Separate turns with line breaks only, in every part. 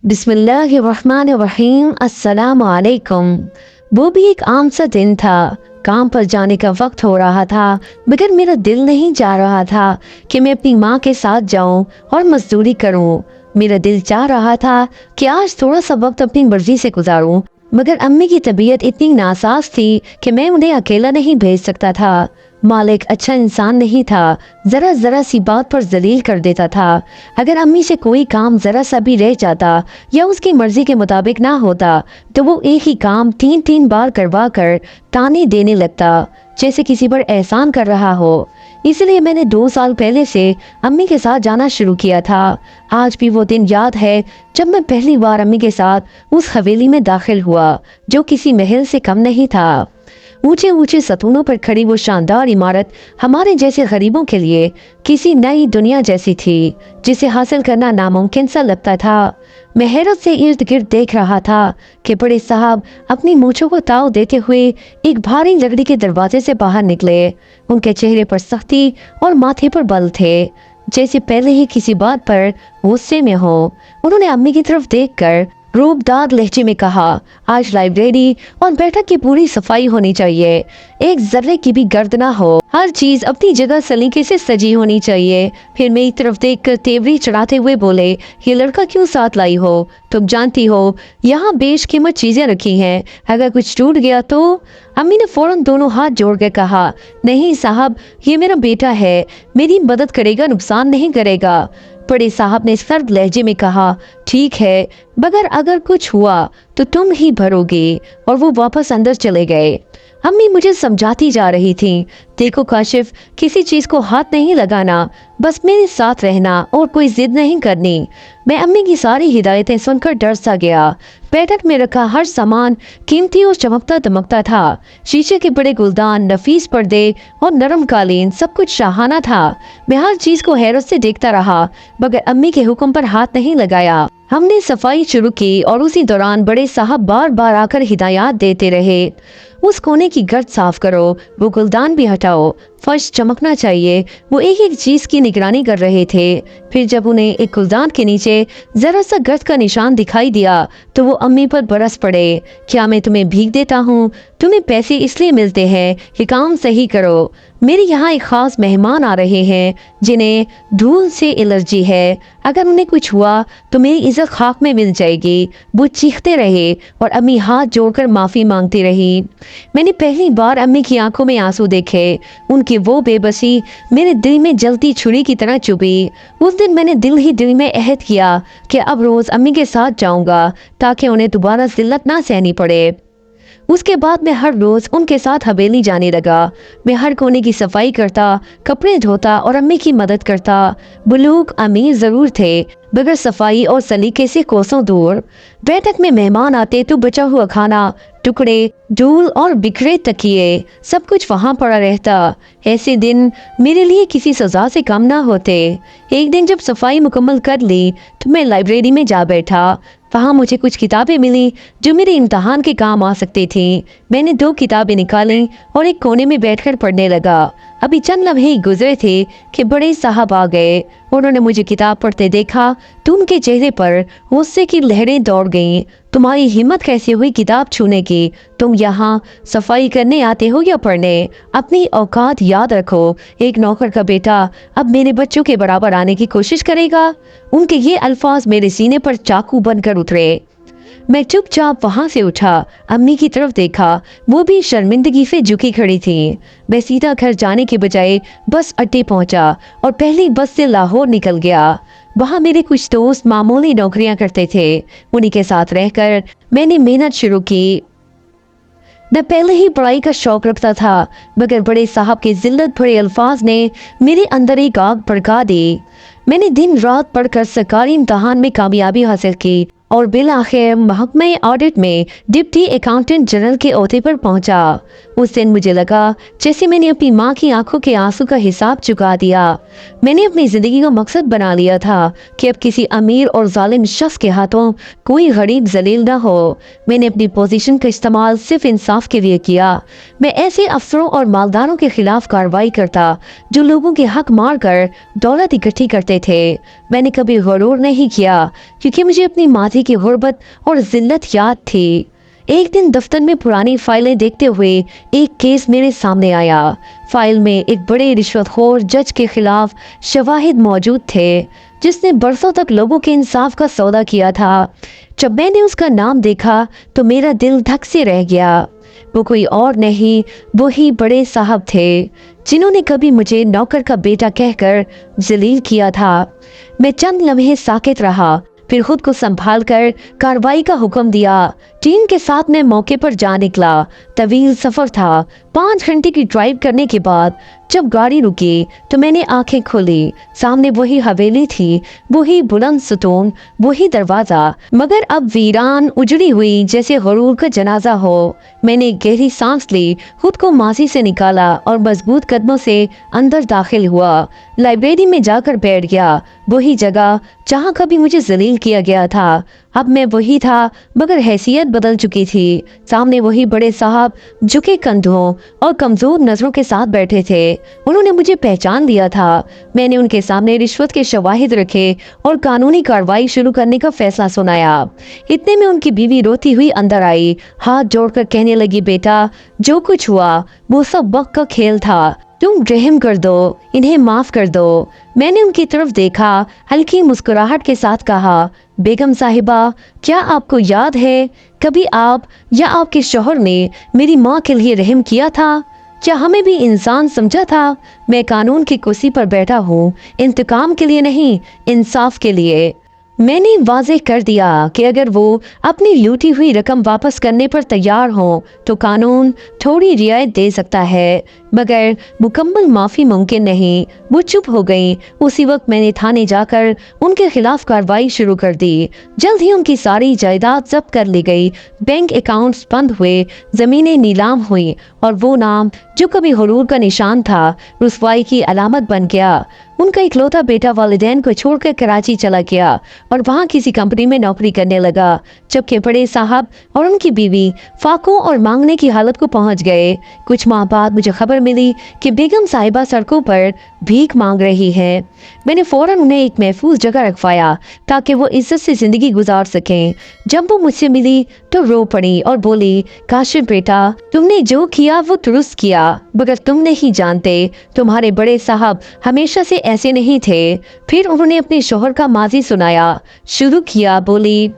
बिस्मिल्लाहिर्रहमानिर्रहीम अस्सलाम वालेकुम। वो भी एक आम सा दिन था। काम पर जाने का वक्त हो रहा था, मगर मेरा दिल नहीं जा रहा था कि मैं अपनी माँ के साथ जाऊं और मजदूरी करूं। मेरा दिल चाह रहा था कि आज थोड़ा सा वक्त अपनी मर्जी से गुजारूं, मगर अम्मी की तबीयत इतनी नासाज थी कि मैं उन्हें अकेला नहीं भेज सकता था। मालिक अच्छा इंसान नहीं था, जरा जरा सी बात पर जलील कर देता था। अगर अम्मी से कोई काम जरा सा भी रह जाता या उसकी मर्जी के मुताबिक ना होता तो वो एक ही काम 3-3 बार करवा कर ताने देने लगता, जैसे किसी पर एहसान कर रहा हो। इसलिए मैंने 2 साल पहले से अम्मी के साथ जाना शुरू किया था। आज भी वो दिन याद है जब मैं पहली बार अम्मी के साथ उस हवेली में दाखिल हुआ, जो किसी महल से कम नहीं था। ऊंचे ऊंचे सतूनों पर खड़ी वो शानदार इमारत हमारे जैसे गरीबों के लिए किसी नई दुनिया जैसी थी, जिसे हासिल करना नामुमकिन सा लगता था। मैं हैरत से इर्द गिर्द देख रहा था कि बड़े साहब अपनी मूंछों को ताव देते हुए एक भारी लकड़ी के दरवाजे से बाहर निकले। उनके चेहरे पर सख्ती और माथे पर बल थे, जैसे पहले ही किसी बात पर गुस्से में हो। उन्होंने अम्मी की तरफ देखकर रूबदार लहजे में कहा, आज लाइब्रेरी और बैठक की पूरी सफाई होनी चाहिए, एक जर्रे की भी गर्द ना हो, हर चीज अपनी जगह सलीके से सजी होनी चाहिए। फिर मेरी तरफ देखकर तेवरी चढ़ाते हुए बोले, ये लड़का क्यों साथ लाई हो? तुम जानती हो यहाँ बेशकीमत चीजें रखी हैं, अगर कुछ टूट गया तो? अम्मी ने फौरन दोनों हाथ जोड़कर कहा, नहीं साहब, ये मेरा बेटा है, मेरी मदद करेगा, नुकसान नहीं करेगा। बड़े साहब ने सर्द लहजे में कहा, ठीक है, मगर अगर कुछ हुआ तो तुम ही भरोगे। और वो वापस अंदर चले गए। अम्मी मुझे समझाती जा रही थी, देखो काशिफ, किसी चीज को हाथ नहीं लगाना, बस मेरे साथ रहना और कोई जिद नहीं करनी। मैं अम्मी की सारी हिदायतें सुनकर डर सा गया। बैठक में रखा हर सामान कीमती और चमकता दमकता था। शीशे के बड़े गुलदान, नफीस पर्दे और नरम कालीन, सब कुछ शाहाना था। मैं हर चीज को हैरत से देखता रहा, मगर अम्मी के हुक्म पर हाथ नहीं लगाया। हमने सफाई शुरू की और उसी दौरान बड़े साहब बार बार आकर हिदायत देते रहे, उस कोने की गर्द साफ करो, वो गुलदान भी हटाओ, फर्श चमकना चाहिए। वो एक एक चीज की निगरानी कर रहे थे। फिर जब उन्हें एक गुलदान के नीचे जरा सा गर्द का निशान दिखाई दिया तो वो अम्मी पर बरस पड़े, क्या मैं तुम्हें भीख देता हूँ? तुम्हें पैसे इसलिए मिलते हैं कि काम सही करो। मेरे यहाँ एक खास मेहमान आ रहे हैं जिन्हें धूल से एलर्जी है, अगर उन्हें कुछ हुआ तो मेरी इज्जत खाक में मिल जाएगी। वो चीखते रहे और अम्मी हाथ जोड़कर माफी मांगती रही। मैंने पहली बार अम्मी की आंखों में आंसू देखे। उनकी वो बेबसी मेरे दिल में जलती छुरी की तरह चुभी। उस दिन मैंने दिल ही दिल में अहद किया कि अब रोज अम्मी के साथ जाऊंगा, ताकि उन्हें दोबारा जिल्लत ना सहनी पड़े। उसके बाद मैं हर रोज उनके साथ हवेली जाने लगा। मैं हर कोने की सफाई करता, कपड़े धोता और अम्मी की मदद करता। बुलूक अमीर जरूर थे, मगर सफाई और सलीके से कोसों दूर। बैठक में मेहमान आते तो बचा हुआ खाना, टुकड़े, धूल और बिखरे तकिए, सब कुछ वहां पड़ा रहता। ऐसे दिन मेरे लिए किसी सजा से कम ना होते। एक दिन जब सफाई मुकम्मल कर ली तो मैं लाइब्रेरी में जा बैठा। वहाँ मुझे कुछ किताबें मिली जो मेरे इम्तहान के काम आ सकती थी। मैंने 2 किताबें निकाली और एक कोने में बैठकर पढ़ने लगा। अभी चंद लम्हे गुजरे थे कि बड़े साहब आ गए। उन्होंने मुझे किताब पढ़ते देखा तो उनके चेहरे पर गुस्से की लहरें दौड़ गईं। तुम्हारी हिम्मत कैसे हुई किताब छूने की? तुम यहाँ सफाई करने आते हो या पढ़ने? अपनी औकात याद रखो। एक नौकर का बेटा अब मेरे बच्चों के बराबर आने की कोशिश करेगा? उनके ये अल्फाज मेरे सीने पर चाकू बनकर उतरे। मैं चुपचाप वहां से उठा, अम्मी की तरफ देखा, वो भी शर्मिंदगी से झुकी खड़ी थी। मैं सीधा घर जाने के बजाय बस अड्डे पहुंचा और पहली बस से लाहौर निकल गया। वहाँ मेरे कुछ दोस्त मामूली नौकरियां करते थे। उन्हीं के साथ रहकर मैंने मेहनत शुरू की। मैं पहले ही पढ़ाई का शौक रखता था, मगर बड़े साहब के जिल्लत भरे अल्फाज ने मेरे अंदर एक आग भड़का दी। मैंने दिन रात पढ़कर सरकारी इम्तहान में कामयाबी हासिल की और बिल आखिर महकमे ऑडिट में डिप्टी अकाउंटेंट जनरल के ओहदे पर पहुंचा। उस दिन मुझे लगा जैसे मैंने अपनी माँ की आंखों के आंसू का हिसाब चुका दिया। मैंने अपनी जिंदगी का मकसद बना लिया था कि अब किसी अमीर और जालिम शख्स के हाथों कोई गरीब जलील न हो। मैंने अपनी पोजीशन का इस्तेमाल सिर्फ इंसाफ के लिए किया। मैं ऐसे अफसरों और मालदारों के खिलाफ कार्रवाई करता जो लोगों के हक मार कर दौलत इकट्ठी करते थे। मैंने कभी गरूर नहीं किया, क्योंकि मुझे अपनी माँ माजी की गुर्बत और जिल्लत याद थी। एक दिन दफ्तर में पुरानी फाइलें देखते हुए एक केस मेरे सामने आया। फाइल में एक बड़े रिश्वतखोर जज के खिलाफ शवाहिद मौजूद थे, जिसने बरसों तक लोगों के इंसाफ का सौदा किया था। जब मैंने उसका नाम देखा तो मेरा दिल धक से रह गया। वो कोई और नहीं, वही बड़े साहब थे, जिन्होंने कभी मुझे नौकर का बेटा कहकर जलील किया था। मैं चंद लम्हे साकित रहा, फिर खुद को संभाल कर कार्रवाई का हुक्म दिया। टीम के साथ मैं मौके पर जा निकला। तवील सफर था। 5 घंटे की ड्राइव करने के बाद जब गाड़ी रुकी तो मैंने आंखें खोली। सामने वही हवेली थी, वही बुलंद सुतून, वही दरवाजा, मगर अब वीरान, उजड़ी हुई, जैसे गुरूर का जनाजा हो। मैंने गहरी सांस ली, खुद को माजी से निकाला और मजबूत कदमों से अंदर दाखिल हुआ। लाइब्रेरी में जाकर बैठ गया, वही जगह जहाँ कभी मुझे जलील किया गया था। अब मैं वही था, मगर हैसियत बदल चुकी थी। सामने वही बड़े साहब झुके कंधों और कमजोर नजरों के साथ बैठे थे। उन्होंने मुझे पहचान लिया था। मैंने उनके सामने रिश्वत के शवाहिद रखे और कानूनी कार्रवाई शुरू करने का फैसला सुनाया। इतने में उनकी बीवी रोती हुई अंदर आई, हाथ जोड़कर कहने लगी, बेटा, जो कुछ हुआ वो सब वक्त का खेल था। तुम रहम कर दो, इन्हें माफ कर दो। मैंने उनकी तरफ देखा, हल्की मुस्कुराहट के साथ कहा, बेगम साहिबा, क्या आपको याद है कभी आप या आपके शौहर ने मेरी माँ के लिए रहम किया था? क्या हमें भी इंसान समझा था? मैं कानून की कुर्सी पर बैठा हूँ, इंतकाम के लिए नहीं, इंसाफ के लिए। मैंने वाज़ेह कर दिया कि अगर वो अपनी लूटी हुई रकम वापस करने पर तैयार हो तो कानून थोड़ी रियायत दे सकता है, मगर मुकम्मल माफ़ी मुमकिन नहीं। वो चुप हो गई। उसी वक्त मैंने थाने जाकर उनके खिलाफ कार्रवाई शुरू कर दी। जल्द ही उनकी सारी जायदाद जब्त कर ली गई, बैंक अकाउंट्स बंद हुए, ज़मीनें नीलाम हुई और वो नाम जो कभी हुरूर का निशान था, रुसवाई की अलामत बन गया। उनका इकलौता बेटा वालिदैन को छोड़कर कराची चला गया और वहाँ किसी कंपनी में नौकरी करने लगा, जबकि बड़े साहब और उनकी बीवी फाकों और मांगने की हालत को पहुँच गए। कुछ माह बाद मुझे खबर मिली कि बेगम साहिबा सड़कों पर भीख मांग रही है। मैंने फौरन उन्हें एक महफूज जगह रखवाया ताकि वो इज्जत से जिंदगी गुजार सकें। जब वो मुझसे मिली तो रो पड़ी और बोली, काशिफ बेटा, तुमने जो किया वो दुरुस्त किया, मगर तुम नहीं जानते, तुम्हारे बड़े साहब हमेशा से ऐसे नहीं थे। फिर उन्होंने अपने शौहर का माजी सुनाया। शुरू किया, बोली,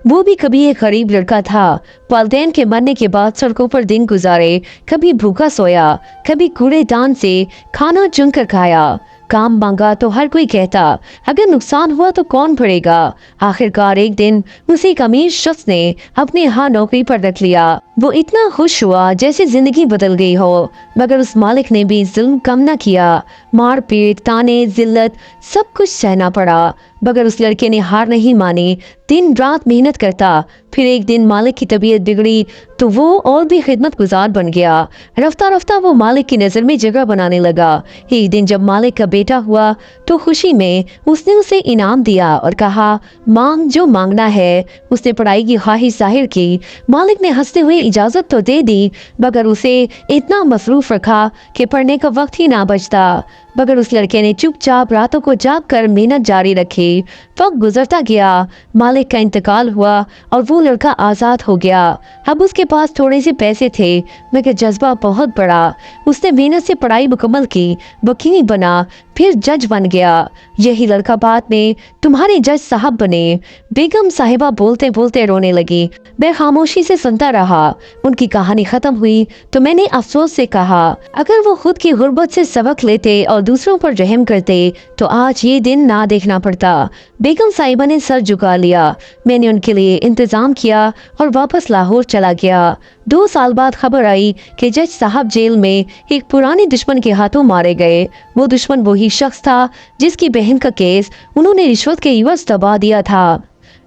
वो भी कभी एक गरीब लड़का था। वालिदैन के मरने के बाद सड़कों पर दिन गुजारे, कभी भूखा सोया, कभी कूड़ेदान से खाना चुनकर खाया। काम मांगा तो हर कोई कहता, अगर नुकसान हुआ तो कौन भरेगा। आखिरकार एक दिन उसे एक अमीर शख्स ने अपने यहाँ नौकरी पर रख लिया। वो इतना खुश हुआ जैसे जिंदगी बदल गई हो, मगर उस मालिक ने भी जुल्म कम न किया। मार पीट, ताने, जिल्लत, सब कुछ सहना पड़ा, मगर उस लड़के ने हार नहीं मानी। दिन रात मेहनत करता। फिर एक दिन मालिक की तबीयत बिगड़ी तो वो और भी खिदमत गुजार बन गया। रफ्ता रफ्ता वो मालिक की नज़र में जगह बनाने लगा। एक दिन जब मालिक का बेटा हुआ तो खुशी में उसने उसे इनाम दिया और कहा, मांग जो मांगना है। उसने पढ़ाई की ख्वाहिश जाहिर की। मालिक ने हंसते हुए इजाज़त तो दे दी, मगर उसे इतना मसरूफ रखा कि पढ़ने का वक्त ही ना बचता। मगर उस लड़के ने चुपचाप रातों को जाग कर मेहनत जारी रखी। वक्त गुजरता गया, मालिक का इंतकाल हुआ और वो लड़का आज़ाद हो गया। अब उसके पास थोड़े से पैसे थे, मगर जज्बा बहुत बड़ा। उसने मेहनत से पढ़ाई मुकम्मल की, वकील बना, फिर जज बन गया। यही लड़का बाद में तुम्हारे जज साहब बने। बेगम साहिबा बोलते बोलते रोने लगी। मैं खामोशी से सुनता रहा। उनकी कहानी खत्म हुई तो मैंने अफसोस से कहा, अगर वो खुद की गुर्बत से सबक लेते और दूसरों पर रहम करते तो आज ये दिन ना देखना पड़ता। बेगम साहिबा ने सर झुका लिया। मैंने उनके लिए इंतजाम किया और वापस लाहौर चला गया। 2 साल बाद खबर आई कि जज साहब जेल में एक पुराने दुश्मन के हाथों मारे गए। वो दुश्मन वही शख्स था जिसकी बहन का केस उन्होंने रिश्वत के इवज दबा दिया था।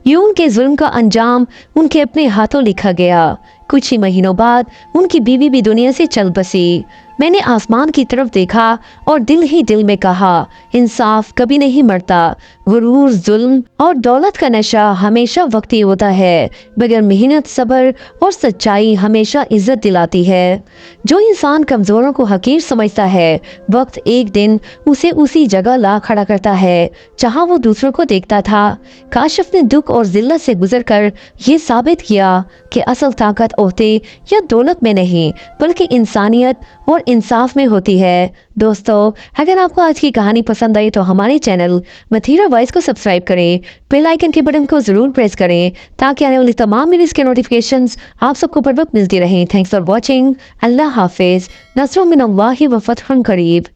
यूं उनके जुल्म का अंजाम उनके अपने हाथों लिखा गया। कुछ ही महीनों बाद उनकी बीवी भी दुनिया से चल बसी। मैंने आसमान की तरफ देखा और दिल ही दिल में कहा, इंसाफ कभी नहीं मरता। गुरूर, जुल्म और दौलत का नशा हमेशा वक्ती होता है, मगर मेहनत, सब्र और सच्चाई हमेशा इज्जत दिलाती है। जो इंसान कमजोरों को हकीर समझता है, वक्त एक दिन उसे उसी जगह ला खड़ा करता है जहां वो दूसरों को देखता था। काशिफ ने दुख और जिल्लत से गुजरकर ये साबित किया कि असल ताकत ओहदे या दौलत में नहीं, बल्कि इंसानियत और इंसाफ में होती है। दोस्तों, अगर आपको आज की कहानी पसंद आई तो हमारे चैनल मथीरा वॉइस को सब्सक्राइब करें, बेल आइकन के बटन को जरूर प्रेस करें ताकि आने वाली तमाम वीडियोस के नोटिफिकेशंस आप सबको बर वक्त मिलती रहें। Thanks for watching. अल्लाह हाफिज। नस्रुम मिनल्लाहि व फतहुन करीब।